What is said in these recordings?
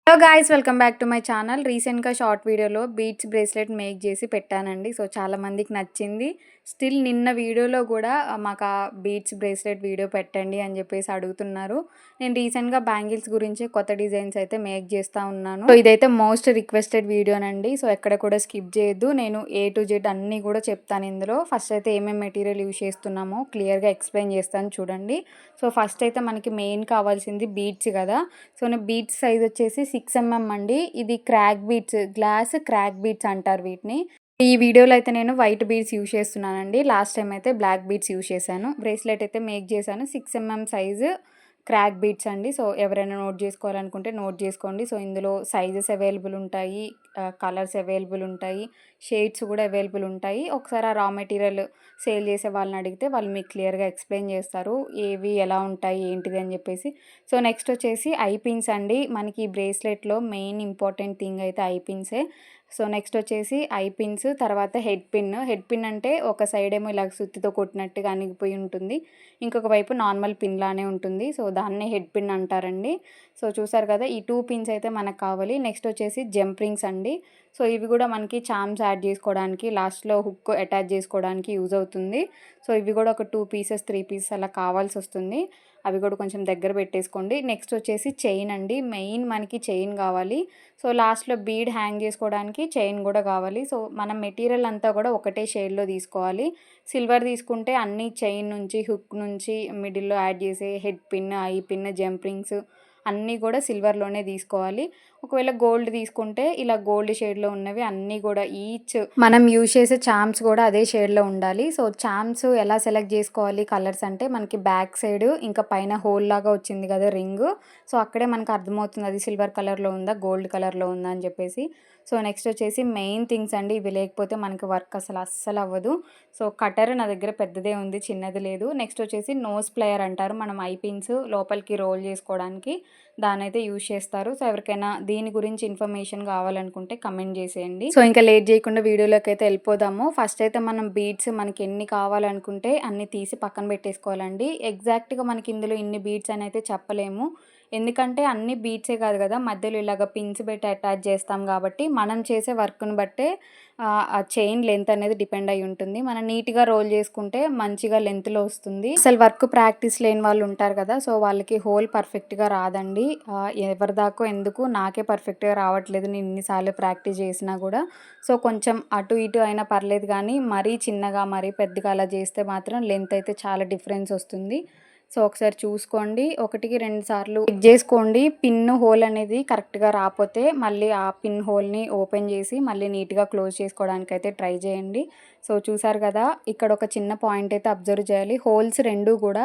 Hello guys, welcome back to my channel. రీసెంట్‌గా short వీడియోలో beads bracelet make చేసి పెట్టానండి. సో, చాలా మందికి నచ్చింది. స్టిల్ నిన్న వీడియోలో కూడా మాకు ఆ బీడ్స్ బ్రేస్లెట్ వీడియో పెట్టండి అని చెప్పేసి అడుగుతున్నారు. నేను రీసెంట్‌గా బ్యాంగిల్స్ గురించి కొత్త డిజైన్స్ అయితే మేక్ చేస్తూ ఉన్నాను. సో, ఇదైతే మోస్ట్ రిక్వెస్టెడ్ వీడియోనండి. సో, ఎక్కడ కూడా స్కిప్ చేయొద్దు. నేను ఏ టు జెడ్ అన్నీ కూడా చెప్తాను ఇందులో. ఫస్ట్ అయితే ఏమేమి మెటీరియల్ యూజ్ చేస్తున్నామో క్లియర్గా ఎక్స్ప్లెయిన్ చేస్తాను చూడండి. సో, ఫస్ట్ అయితే మనకి మెయిన్ కావాల్సింది బీడ్స్ కదా. సో, నా బీడ్స్ సైజ్ వచ్చేసి 6 mm అండి. ఇది crack beads, glass crack beads అంటారు వీటిని. ఈ వీడియోలో అయితే నేను వైట్ బీడ్స్ యూజ్ చేస్తున్నానండి. లాస్ట్ టైం అయితే బ్లాక్ బీడ్స్ యూజ్ చేశాను. బ్రేస్లెట్ అయితే మేక్ చేశాను. 6 mm సైజు క్రాక్ బీడ్స్ అండి. సో, ఎవరైనా నోట్ చేసుకోవాలనుకుంటే నోట్ చేసుకోండి. సో, ఇందులో సైజెస్ అవైలబుల్ ఉంటాయి, కలర్స్ అవైలబుల్ ఉంటాయి, షేడ్స్ కూడా అవైలబుల్ ఉంటాయి. ఒకసారి ఆ రా మెటీరియల్ సేల్ చేసే వాళ్ళని అడిగితే వాళ్ళు మీకు క్లియర్గా ఎక్స్ప్లెయిన్ చేస్తారు ఏవి ఎలా ఉంటాయి ఏంటిది అని చెప్పేసి. సో, నెక్స్ట్ వచ్చేసి ఐ పిన్స్ అండి. మనకి ఈ బ్రేస్లెట్లో మెయిన్ ఇంపార్టెంట్ థింగ్ అయితే ఐ పిన్సే. సో, నెక్స్ట్ వచ్చేసి ఐ పిన్స్, తర్వాత హెడ్ పిన్. హెడ్ పిన్ అంటే ఒక సైడ్ ఏమో ఇలా సుత్తితో కొట్టినట్టుగా అణిగిపోయి ఉంటుంది, ఇంకొక వైపు నార్మల్ పిన్ లానే ఉంటుంది. సో, దాన్నే హెడ్ పిన్ అంటారండి. సో, చూసారు కదా, ఈ 2 పిన్స్ అయితే మనకు కావాలి. నెక్స్ట్ వచ్చేసి జంప్ రింగ్స్ అండి. సో, ఇవి కూడా మనకి చామ్స్ యాడ్ చేసుకోవడానికి, లాస్ట్లో హుక్ అటాచ్ చేసుకోవడానికి యూజ్ అవుతుంది. సో, ఇవి కూడా ఒక 2 పీసెస్ 3 పీసెస్ అలా కావాల్సి వస్తుంది. అవి కూడా కొంచెం దగ్గర పెట్టేసుకోండి. నెక్స్ట్ వచ్చేసి చైన్ అండి. మెయిన్ మనకి చైన్ కావాలి. సో, లాస్ట్లో బీడ్ హ్యాంగ్ చేసుకోవడానికి చైన్ కూడా కావాలి. సో, మనం మెటీరియల్ అంతా కూడా ఒకటే షేడ్లో తీసుకోవాలి. సిల్వర్ తీసుకుంటే అన్ని చైన్ నుంచి, హుక్ నుంచి, మిడిల్లో యాడ్ చేసే head pin, I pin, jump rings అన్నీ కూడా సిల్వర్లోనే తీసుకోవాలి. ఒకవేళ గోల్డ్ తీసుకుంటే ఇలా గోల్డ్ షేడ్లో ఉన్నవి అన్నీ కూడా ఈచ్ మనం యూజ్ చేసే చామ్స్ కూడా అదే షేడ్లో ఉండాలి. సో, చామ్స్ ఎలా సెలెక్ట్ చేసుకోవాలి కలర్స్ అంటే, మనకి బ్యాక్ సైడ్ ఇంకా పైన హోల్ లాగా వచ్చింది కదా రింగ్. సో, అక్కడే మనకు అర్థమవుతుంది అది సిల్వర్ కలర్లో ఉందా గోల్డ్ కలర్లో ఉందా అని చెప్పేసి. సో, నెక్స్ట్ వచ్చేసి మెయిన్ థింగ్స్ అండి. ఇవి లేకపోతే మనకి వర్క్ అస్సలు అవ్వదు. సో, కటర్ నా దగ్గర పెద్దదే ఉంది, చిన్నది లేదు. నెక్స్ట్ వచ్చేసి నోస్ ప్లేయర్ అంటారు. మనం ఐ పిన్స్ లోపలికి రోల్ చేసుకోవడానికి దానైతే యూజ్ చేస్తారు. సో, ఎవరికైనా దీని గురించి ఇన్ఫర్మేషన్ కావాలనుకుంటే కమెంట్ చేసేయండి. సో, ఇంకా లేట్ చేయకుండా వీడియోలోకి అయితే వెళ్ళిపోదాము. ఫస్ట్ అయితే మనం బీడ్స్ మనకి ఎన్ని కావాలనుకుంటే అన్ని తీసి పక్కన పెట్టేసుకోవాలండి. ఎగ్జాక్ట్గా మనకి ఇందులో ఇన్ని బీడ్స్ అని అయితే చెప్పలేము. ఎందుకంటే అన్ని బీడ్సే కాదు కదా, మధ్యలో ఇలాగ పిన్స్ పెట్టి అటాచ్ చేస్తాం కాబట్టి మనం చేసే వర్క్ని బట్టే ఆ చైన్ లెంత్ అనేది డిపెండ్ అయి ఉంటుంది. మనం నీట్గా రోల్ చేసుకుంటే మంచిగా లెంత్లో వస్తుంది. అసలు వర్క్ ప్రాక్టీస్ లేని వాళ్ళు ఉంటారు కదా, సో వాళ్ళకి హోల్ పర్ఫెక్ట్గా రాదండి. ఎవరి దాకో ఎందుకు నాకే పర్ఫెక్ట్గా రావట్లేదు, నేను ఇన్నిసార్లు ప్రాక్టీస్ చేసినా కూడా. సో, కొంచెం అటు ఇటు అయినా పర్లేదు, కానీ మరీ చిన్నగా మరీ పెద్దగా అలా చేస్తే మాత్రం లెంత్ అయితే చాలా డిఫరెన్స్ వస్తుంది. సో, ఒకసారి చూసుకోండి, 1కి 2 సార్లు చెక్ చేసుకోండి. పిన్ హోల్ అనేది కరెక్ట్గా రాకపోతే మళ్ళీ ఆ పిన్ హోల్ని ఓపెన్ చేసి మళ్ళీ నీట్గా క్లోజ్ చేసుకోవడానికి అయితే ట్రై చేయండి. సో, చూసారు కదా, ఇక్కడ ఒక చిన్న పాయింట్ అయితే అబ్జర్వ్ చేయాలి. హోల్స్ రెండు కూడా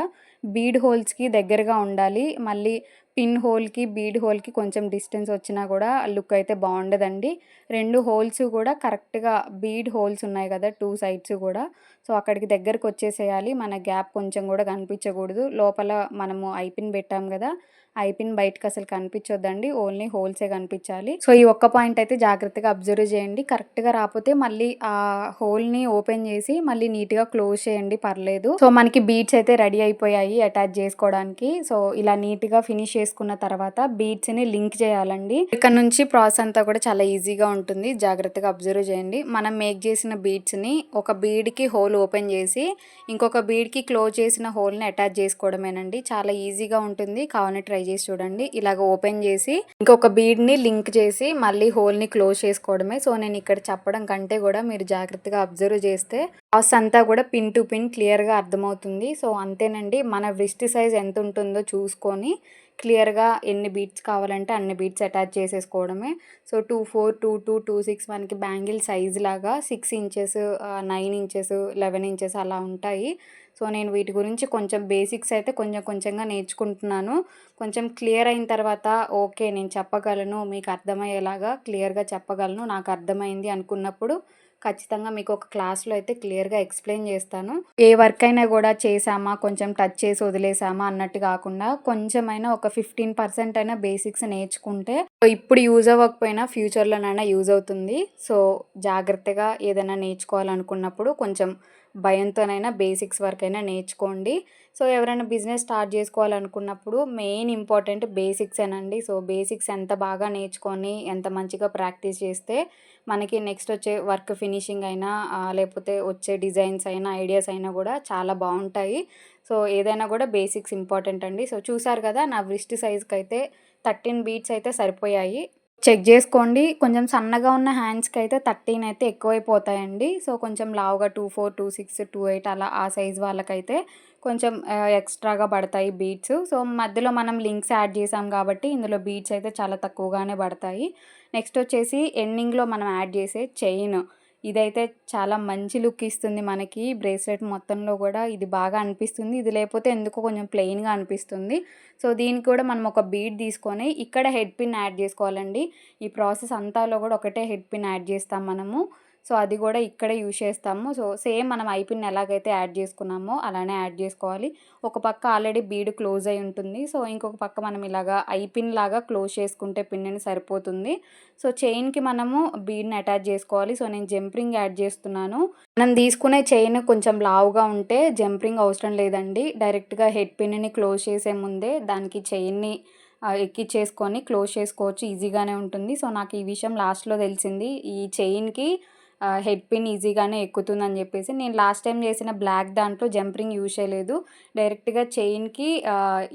బీడ్ హోల్స్కి దగ్గరగా ఉండాలి. మళ్ళీ పిన్ హోల్కి బీడ్ హోల్కి కొంచెం డిస్టెన్స్ వచ్చినా కూడా లుక్ అయితే బాగుండదండి. 2 హోల్స్ కూడా కరెక్ట్గా బీడ్ హోల్స్ ఉన్నాయి కదా 2 సైడ్స్ కూడా, సో అక్కడికి దగ్గరకు వచ్చేసేయాలి. మన గ్యాప్ కొంచెం కూడా కనిపించకూడదు. లోపల మనము ఐపిన్ పెట్టాం కదా, ఐపిన్ బయటకు అసలు కనిపించొద్దండి, ఓన్లీ హోల్సే కనిపించాలి. సో, ఈ ఒక్క పాయింట్ అయితే జాగ్రత్తగా అబ్జర్వ్ చేయండి. కరెక్ట్గా రాకపోతే మళ్ళీ ఆ హోల్ని ఓపెన్ చేసి మళ్ళీ నీట్గా క్లోజ్ చేయండి, పర్లేదు. సో, మనకి బీడ్స్ అయితే రెడీ అయిపోయాయి అటాచ్ చేసుకోవడానికి. సో, ఇలా నీట్గా ఫినిష్ చేసుకున్న తర్వాత బీడ్స్ని లింక్ చేయాలండి. ఇక్కడ నుంచి ప్రాసెస్ అంతా కూడా చాలా ఈజీగా ఉంటుంది, జాగ్రత్తగా అబ్జర్వ్ చేయండి. మనం మేక్ చేసిన బీడ్స్ని ఒక బీడ్కి హోల్ ఓపెన్ చేసి ఇంకొక బీడ్కి క్లోజ్ చేసిన హోల్ని అటాచ్ చేసుకోవడమేనండి. చాలా ఈజీగా ఉంటుంది, కావాలని ట్రై చేసి చూడండి. ఇలాగ ఓపెన్ చేసి ఇంకొక బీడ్ని లింక్ చేసి మళ్ళీ హోల్ని క్లోజ్ చేసుకోవడమే. సో, నేను ఇక్కడ చెప్పడం కంటే కూడా మీరు జాగ్రత్తగా అబ్జర్వ్ చేస్తే ప్రాసెస్ అంతా కూడా పిన్ టు పిన్ క్లియర్గా అర్థమవుతుంది. సో, అంతేనండి. మన వ్రిస్ట్ సైజ్ ఎంత ఉంటుందో చూసుకొని క్లియర్గా ఎన్ని బీడ్స్ కావాలంటే అన్ని బీడ్స్ అటాచ్ చేసేసుకోవడమే. సో, 24, 22, 26 మనకి బ్యాంగిల్ సైజ్ లాగా 6 ఇంచెస్, 9 ఇంచెస్, 11 ఇంచెస్ అలా ఉంటాయి. సో, నేను వీటి గురించి కొంచెం బేసిక్స్ అయితే కొంచెం కొంచెంగా నేర్చుకుంటున్నాను. కొంచెం క్లియర్ అయిన తర్వాత ఓకే నేను చెప్పగలను, మీకు అర్థమయ్యేలాగా క్లియర్గా చెప్పగలను, నాకు అర్థమైంది అనుకున్నప్పుడు ఖచ్చితంగా మీకు ఒక క్లాస్లో అయితే క్లియర్గా ఎక్స్ప్లెయిన్ చేస్తాను. ఏ వర్క్ అయినా కూడా చేసామా కొంచెం టచ్ చేసి వదిలేసామా అన్నట్టు కాకుండా కొంచెమైనా ఒక 15% అయినా బేసిక్స్ నేర్చుకుంటే ఇప్పుడు యూజ్ అవ్వకపోయినా ఫ్యూచర్లోనైనా యూజ్ అవుతుంది. సో, జాగ్రత్తగా ఏదైనా నేర్చుకోవాలనుకున్నప్పుడు కొంచెం భయంతోనైనా బేసిక్స్ వరకైనా నేర్చుకోండి. సో, ఎవరైనా బిజినెస్ స్టార్ట్ జేసుకోవాలనుకున్నప్పుడు మెయిన్ ఇంపార్టెంట్ బేసిక్సేనండి. సో, బేసిక్స్ ఎంత బాగా నేర్చుకొని, ఎంత మంచిగా ప్రాక్టీస్ చేస్తే మనకి నెక్స్ట్ వచ్చే వర్క్ ఫినిషింగ్ అయినా లేకపోతే వచ్చే డిజైన్స్ అయినా, ఐడియాస్ అయినా గూడా చాలా బావుంటాయి. సో, ఏదైనా గూడా బేసిక్స్ ఇంపార్టెంట్ అండి. సో, చూసారు గదా! నా వ్రిస్ట్ సైజ్‌కైతే 13 బీడ్స్ అయితే సరిపోయాయి. చెక్ జేసుకోండి. కొంచెం సన్నగా ఉన్న హ్యాండ్స్‌కైతే 13 అయితే ఎక్కువైపోతాయండి. సో, కొంచెం లావుగా 24, 26, 28 అలా ఆ సైజ్ వాళ్ళకైతే కొంచెం ఎక్స్‌ట్రాగా పడతాయి బీడ్స్. సో, మధ్యలో మనం లింక్స్ యాడ్ చేసాం కాబట్టి ఇందులో బీడ్స్ అయితే చాలా తక్కువగానే పడతాయి. నెక్స్ట్ వచ్చేసి ఎండింగ్‌లో మనం యాడ్ చేసే చైన్. ఇదైతే చాలా మంచి లుక్ ఇస్తుంది మనకి. బ్రేస్లెట్ మొత్తంలో గూడా ఇది బాగా అనిపిస్తుంది. ఇది లేపోతే ఎందుకో కొంచెం ప్లెయిన్‌గా అనిపిస్తుంది. సో, దీనికి కూడా మనం ఒక బీడ్ తీసుకొని ఇక్కడ హెడ్ పిన్ యాడ్ జేసుకోవాలండి. ఈ ప్రాసెస్ అంతాలో గూడా ఒకటే హెడ్ పిన్ యాడ్ జేస్తాం మనము. సో, అది గూడా ఇక్కడే యూజ్ చేస్తాము. సో, సేమ్ మనం ఐ పిన్ ఎలాగైతే యాడ్ జేసుకున్నామో అలానే యాడ్ జేసుకోవాలి. ఒక పక్క ఆల్రెడీ బీడ్ క్లోజ్ అయ్యి ఉంటుంది. సో, ఇంకొక పక్క మనం ఇలాగా ఐ పిన్ లాగా క్లోజ్ చేసుకుంటే పిన్‌ని సరిపోతుంది. సో, చైన్‌కి మనము బీడ్‌ని అటాచ్ జేసుకోవాలి. సో, నేను జంప్ రింగ్ యాడ్ జేస్తున్నాను. మనం తీసుకునే చైన్ కొంచెం లావుగా ఉంటే జంప్ రింగ్ అవసరం లేదండి. డైరెక్ట్‌గా హెడ్ పిన్‌ని క్లోజ్ చేసే ముందే దానికి చైన్‌ని ఎక్కిచ్చేసుకొని క్లోజ్ చేసుకోవచ్చు. ఈజీగానే ఉంటుంది. సో, నాకు ఈ విషయం లాస్ట్‌లో తెలిసింది. ఈ చైన్‌కి హెడ్ పిన్ ఈజీగానే ఎక్కుతుందని జెప్పేసి. నేను లాస్ట్ టైమ్ చేసిన బ్లాక్ దాంట్లో జంప్ రింగ్ యూజ్ చేయలేదు. డైరెక్ట్‌గా చైన్‌కి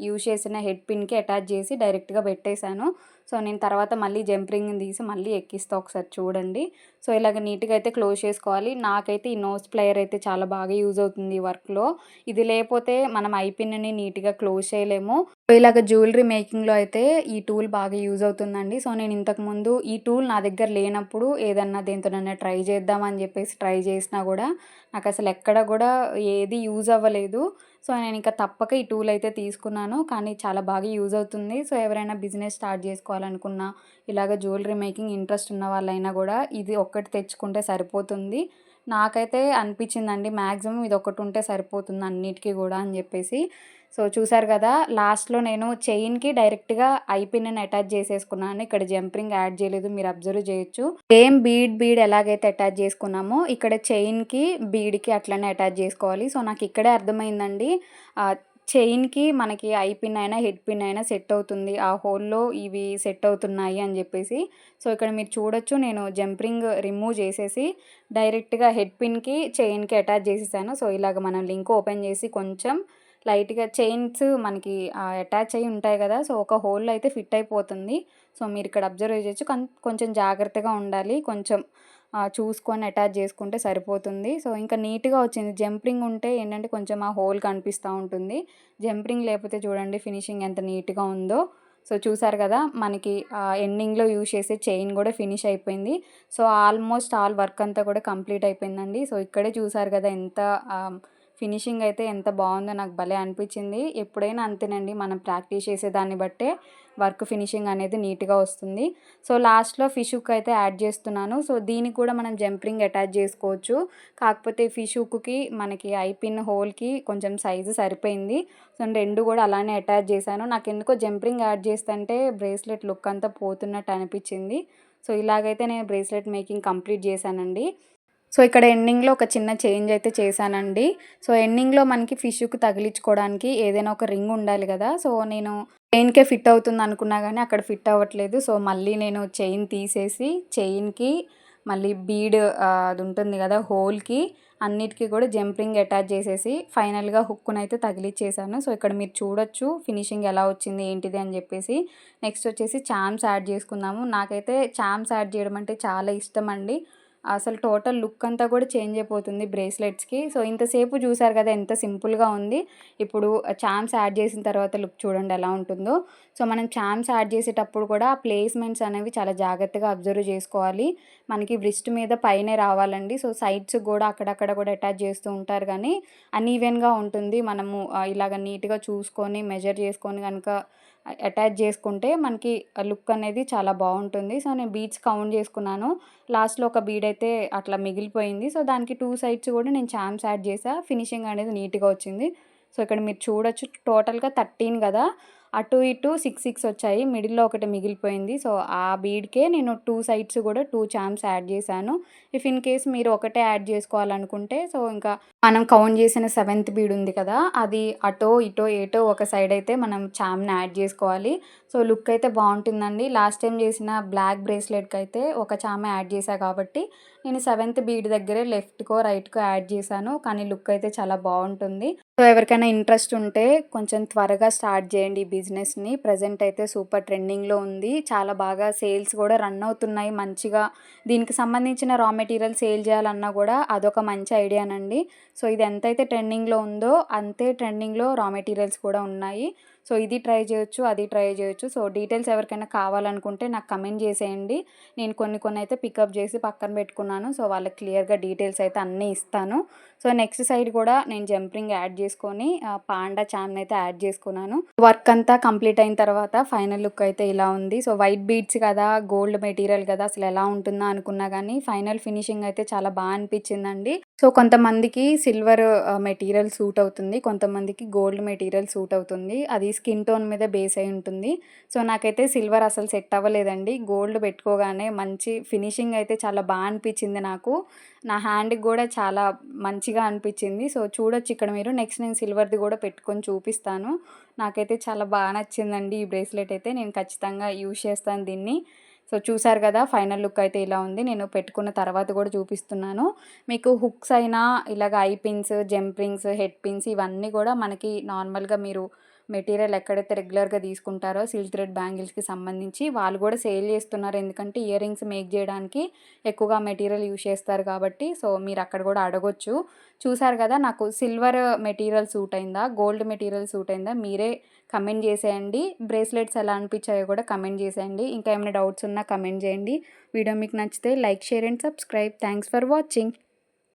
యూజ్ చేసిన హెడ్ పిన్‌కి అటాచ్ చేసి డైరెక్ట్‌గా పెట్టేశాను. సో, నేను తర్వాత మళ్ళీ జంప్ రింగ్‌ని తీసి మళ్ళీ ఎక్కిస్తా ఒకసారి చూడండి. సో, ఇలాగ నీట్‌గా అయితే క్లోజ్ చేసుకోవాలి. నాకైతే ఈ నోస్ ప్లేయర్ అయితే చాలా బాగా యూజ్ అవుతుంది ఈ వర్క్‌లో. ఇది లేపోతే మనం ఐ పిన్‌ని నీట్‌గా క్లోజ్ చేయలేము. సో, ఇలాగ జ్యువెలరీ మేకింగ్‌లో అయితే ఈ టూల్ బాగా యూజ్ అవుతుందండి. సో, నేను ఇంతకుముందు ఈ టూల్ నా దగ్గర లేనప్పుడు ఏదన్నా దేనితోనైనా ట్రై చేద్దాం అని చెప్పేసి ట్రై చేసినా గూడా నాకసలు ఎక్కడ గూడా ఏది యూజ్ అవ్వలేదు. సో, నేనింక తప్పక ఈ టూల్ అయితే తీసుకున్నాను. కానీ చాలా బాగా యూజ్ అవుతుంది. సో, ఎవరైనా బిజినెస్ స్టార్ట్ జేసుకోవాలనుకున్నా, ఇలాగ జ్యువెలరీ మేకింగ్ ఇంట్రెస్ట్ ఉన్న వాళ్ళైనా గూడా ఇది ఒక్కటి తెచ్చుకుంటే సరిపోతుంది. నాకైతే అనిపిచ్చిందండి మాక్సిమం ఇదొకటుంటే సరిపోతుంది అన్నిటికి గూడా అని జెప్పేసి. సో, చూసారు గదా! లాస్ట్‌లో నేను చైన్‌కి డైరెక్ట్‌గా ఐ పిన్‌ని అటాచ్ జేసేసుకున్నాను. ఇక్కడ జంప్ రింగ్ యాడ్ జేయలేదు. మీరు అబ్జర్వ్ జేయొచ్చు. సేమ్ బీడ్ ఎలాగైతే అటాచ్ జేసుకున్నామో ఇక్కడ చైన్‌కి, బీడ్‌కి అట్లనే అటాచ్ జేసుకోవాలి. సో, నాకిక్కడే అర్థమైందండి. ఆహ్, చైన్‌కి మనకి ఐ పిన్ అయినా, హెడ్ పిన్ అయినా సెట్ అవుతుంది. ఆ హోల్‌లో ఇవి సెట్ అవుతున్నాయి అని జెప్పేసి. సో, ఇక్కడ మీరు చూడొచ్చు నేను జంప్ రింగ్ రిమూవ్ జేసేసి డైరెక్ట్‌గా హెడ్ పిన్‌కి, చైన్‌కి అటాచ్ జేసేసాను. సో, ఇలాగ మనం లింక్ ఓపెన్ జేసి కొంచెం లైట్‌గా చైన్స్ మనకి అటాచ్ అయ్యి ఉంటాయి గదా! సో, ఒక హోల్‌లో అయితే ఫిట్ అయిపోతుంది. సో, మీరిక్కడ అబ్జర్వ్ చేయొచ్చు. కొంచెం జాగ్రత్తగా ఉండాలి. కొంచెం చూసుకొని అటాచ్ చేసుకుంటే సరిపోతుంది. సో, ఇంకా నీట్‌గా వచ్చింది. జంప్ రింగ్ ఉంటే ఏంటంటే కొంచెం ఆ హోల్ కనిపిస్తా ఉంటుంది. జంప్ రింగ్ లేకపోతే చూడండి ఫినిషింగ్ ఎంత నీట్‌గా ఉందో. సో, చూసారు గదా! మనకి ఎండింగ్‌లో యూజ్ చేసే చైన్ గూడా ఫినిష్ అయిపోయింది. సో, ఆల్మోస్ట్ ఆల్ వర్క్ అంతా కూడా కంప్లీట్ అయిపోయిందండి. సో, ఇక్కడే చూసారు గదా! ఎంత ఫినిషింగ్ అయితే ఎంత బావుందో నాకు భలే అనిపించింది. ఎప్పుడైనా అంతేనండి మనం ప్రాక్టీస్ చేసేదాన్ని బట్టే వర్క్ ఫినిషింగ్ అనేది నీట్‌గా వస్తుంది. సో, లాస్ట్‌లో ఫిష్ హుక్ అయితే యాడ్ చేస్తున్నాను. సో, దీనికి కూడా మనం జంప్ రింగ్ అటాచ్ చేసుకోవచ్చు. కాకపోతే ఫిష్ హుక్‌కి మనకి ఐ పిన్ హోల్‌కి కొంచెం సైజు సరిపోయింది. సో, నేను 2 కూడా అలానే అటాచ్ చేశాను. నాకెందుకో జంప్ రింగ్ యాడ్ చేస్తంటే బ్రేస్లెట్ లుక్ అంతా పోతున్నట్టు అనిపించింది. సో, ఇలాగైతే నేను బ్రేస్లెట్ మేకింగ్ కంప్లీట్ చేశానండి. సో, ఇక్కడ ఎండింగ్‌లో ఒక చిన్న చేంజ్ అయితే చేశానండి. సో, ఎండింగ్‌లో మనకి ఫిష్‌కి తగిలించుకోవడానికి ఏదైనా ఒక రింగ్ ఉండాలి గదా! సో, నేను చైన్‌కే ఫిట్ అవుతుందనుకున్నా గానీ అక్కడ ఫిట్ అవ్వట్లేదు. సో, మళ్ళీ నేను చైన్ తీసేసి చైన్‌కి మళ్ళీ బీడ్ అది ఉంటుంది గదా! హోల్‌కి అన్నిటికి కూడా జంప్ రింగ్ అటాచ్ చేసేసి ఫైనల్‌గా హుక్కునైతే తగిలిచ్చేసాను. సో, ఇక్కడ మీరు చూడొచ్చు ఫినిషింగ్ ఎలా వచ్చింది ఏంటిది అని జెప్పేసి. నెక్స్ట్ వచ్చేసి చామ్స్ యాడ్ చేసుకుందాము. నాకైతే చామ్స్ యాడ్ చేయడం అంటే చాలా ఇష్టమండి. అసలు టోటల్ లుక్ అంతా కూడా చేంజ్ అయిపోతుంది బ్రేస్లెట్స్‌కి. సో, ఇంతసేపు చూసారు కదా! ఎంత సింపుల్‌గా ఉంది. ఇప్పుడు చామ్స్ యాడ్ చేసిన తర్వాత లుక్ చూడండి ఎలా ఉంటుందో. సో, మనం చామ్స్ యాడ్ చేసేటప్పుడు కూడా ప్లేస్‌మెంట్స్ అనేవి చాలా జాగ్రత్తగా అబ్జర్వ్ చేసుకోవాలి. మనకి వ్రిస్ట్ మీద పైనే రావాలండి. సో, సైడ్స్‌కి కూడా అక్కడక్కడ కూడా అటాచ్ చేస్తూ ఉంటారు గానీ, అన్‌ఈవెన్‌గా ఉంటుంది. మనము ఇలాగ నీట్‌గా చూసుకొని మెజర్ చేసుకొని గనుక అటాచ్ చేసుకుంటే మనకి లుక్ అనేది చాలా బావుంటుంది. సో, నేను బీడ్స్ కౌంట్ చేసుకున్నాను. లాస్ట్‌లో ఒక బీడ్ అయితే అట్లా మిగిలిపోయింది. సో, దానికి 2 సైడ్స్ కూడా నేను చామ్స్ యాడ్ చేశా. ఫినిషింగ్ అనేది నీట్‌గా వచ్చింది. సో, ఇక్కడ మీరు చూడొచ్చు టోటల్‌గా 13 గదా! అటు ఇటు 6 వచ్చాయి. మిడిల్‌లో ఒకటి మిగిలిపోయింది. సో, ఆ బీడ్‌కే నేను 2 సైడ్స్ కూడా 2 చార్మ్స్ యాడ్ చేశాను. ఇఫ్ ఇన్ కేస్ మీరు ఒకటే యాడ్ చేసుకోవాలనుకుంటే సో, ఇంకా మనం కౌంట్ చేసిన సెవెంత్ బీడ్ ఉంది కదా! అది అటో, ఇటో, ఏటో ఒక సైడ్ అయితే మనం చామ్‌ని యాడ్ చేసుకోవాలి. సో, లుక్ అయితే బావుంటుందండి. లాస్ట్ టైమ్ చేసిన బ్లాక్ బ్రేస్లెట్‌కైతే ఒక చామ యాడ్ చేశా కాబట్టి, నేను సెవెంత్ బీడ్ దగ్గరే లెఫ్ట్‌కో, రైట్‌కో యాడ్ చేశాను. కానీ లుక్ అయితే చాలా బావుంటుంది. సో, ఎవరికైనా ఇంట్రెస్ట్ ఉంటే కొంచెం త్వరగా స్టార్ట్ చేయండి ఈ బిజినెస్‌ని. ప్రెజెంట్ అయితే సూపర్ ట్రెండింగ్‌లో ఉంది. చాలా బాగా సేల్స్ కూడా రన్ అవుతున్నాయి మంచిగా. దీనికి సంబంధించిన రా మెటీరియల్ సేల్ చేయాలన్నా కూడా అదొక మంచి ఐడియానండి. సో, ఇది ఎంతైతే ట్రెండింగ్‌లో ఉందో అంతే ట్రెండింగ్‌లో రా మెటీరియల్స్ కూడా ఉన్నాయి. సో, ఇది ట్రై చేయొచ్చు, అది ట్రై చేయొచ్చు. సో, డీటెయిల్స్ ఎవరికైనా కావాలనుకుంటే నాకు కమెంట్ చేసేయండి. నేను కొన్ని అయితే పికప్ చేసి పక్కన పెట్టుకున్నాను. సో, వాళ్ళకి క్లియర్‌గా డీటెయిల్స్ అయితే అన్నీ ఇస్తాను. సో, నెక్స్ట్ సైడ్ కూడా నేను జంప్ రింగ్ యాడ్ చేసుకొని పాండా చామ్‌ని అయితే యాడ్ చేసుకున్నాను. వర్క్ అంతా కంప్లీట్ అయిన తర్వాత ఫైనల్ లుక్ అయితే ఇలా ఉంది. సో, వైట్ బీడ్స్ కదా! గోల్డ్ మెటీరియల్ కదా! అసలు ఎలా ఉంటుందా అనుకున్నా గానీ ఫైనల్ ఫినిషింగ్ అయితే చాలా అనిపించిందండి. సో, కొంతమందికి సిల్వర్ మెటీరియల్ సూట్ అవుతుంది. కొంతమందికి గోల్డ్ మెటీరియల్ సూట్ అవుతుంది. అది స్కిన్ టోన్ మీద బేస్ అయి ఉంటుంది. సో, నాకైతే సిల్వర్ అసలు సెట్ అవ్వలేదండి. గోల్డ్ పెట్టుకోగానే మంచి ఫినిషింగ్ అయితే చాలా అనిపించింది నాకు. నా హ్యాండ్‌కి గూడా చాలా మంచిగా అనిపించింది. సో, చూడొచ్చు ఇక్కడ మీరు. నెక్స్ట్ నేను సిల్వర్‌ది గూడా పెట్టుకొని చూపిస్తాను. నాకైతే చాలా నచ్చిందండి ఈ బ్రేస్లెట్ అయితే. నేను ఖచ్చితంగా యూజ్ చేస్తాను దీన్ని. సో, చూసారు గదా! ఫైనల్ లుక్ అయితే ఇలా ఉంది. నేను పెట్టుకున్న తర్వాత గూడా చూపిస్తున్నాను. మీకు హుక్స్ అయినా ఇలాగ I pins, jump rings, head pins ఇవన్నీ గూడా మనకి నార్మల్‌గా మీరు మెటీరియల్ ఎక్కడైతే రెగ్యులర్‌గా తీసుకుంటారో సిల్క్ థ్రెడ్ బ్యాంగిల్స్‌కి సంబంధించి వాళ్ళు గూడా సేల్ చేస్తున్నారు. ఎందుకంటే ఇయర్ రింగ్స్ మేక్ జేయడానికి ఎక్కువగా మెటీరియల్ యూజ్ చేస్తారు కాబట్టి. సో, మీరక్కడ గూడా అడగొచ్చు. చూసారు గదా! నాకు సిల్వర్ మెటీరియల్ సూట్ అయిందా? గోల్డ్ మెటీరియల్ సూట్ అయిందా? మీరే కమెంట్ జేసేయండి. బ్రేస్లెట్స్ ఎలా అనిపించాయో గూడా కమెంట్ జేసేయండి. ఇంకా ఏమైనా డౌట్స్ ఉన్నా కమెంట్ జేయండి. వీడియో మీకు నచ్చితే like, share and subscribe. Thanks for watching.